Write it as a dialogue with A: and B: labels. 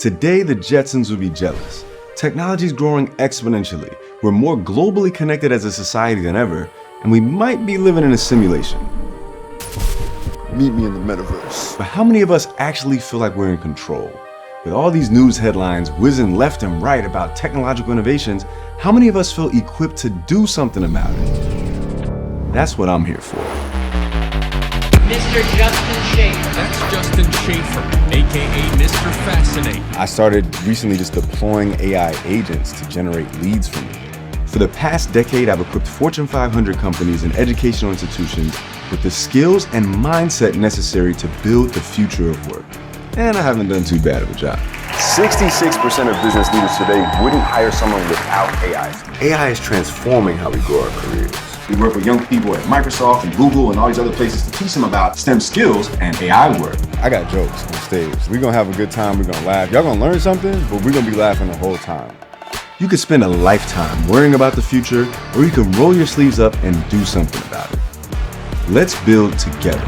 A: Today, the Jetsons would be jealous. Technology is growing exponentially. We're more globally connected as a society than ever, and we might be living in a simulation.
B: Meet me in the metaverse.
A: But how many of us actually feel like we're in control? With all these news headlines whizzing left and right about technological innovations, how many of us feel equipped to do something about it? That's what I'm here for.
C: Mr. Justin Shaifer.
D: That's Justin Shaifer, aka Mr.Fascinate.
A: I started recently just deploying AI agents to generate leads for me. For the past decade, I've equipped Fortune 500 companies and educational institutions with the skills and mindset necessary to build the future of work. And I haven't done too bad of a job.
B: 66% of business leaders today wouldn't hire someone without AI.
A: AI is transforming how we grow our careers.
E: We work with young people at Microsoft and Google and all these other places to teach them about STEM skills and AI work.
A: I got jokes on stage. We're gonna have a good time, we're gonna laugh. Y'all gonna learn something, but we're gonna be laughing the whole time. You could spend a lifetime worrying about the future, or you can roll your sleeves up and do something about it. Let's build together.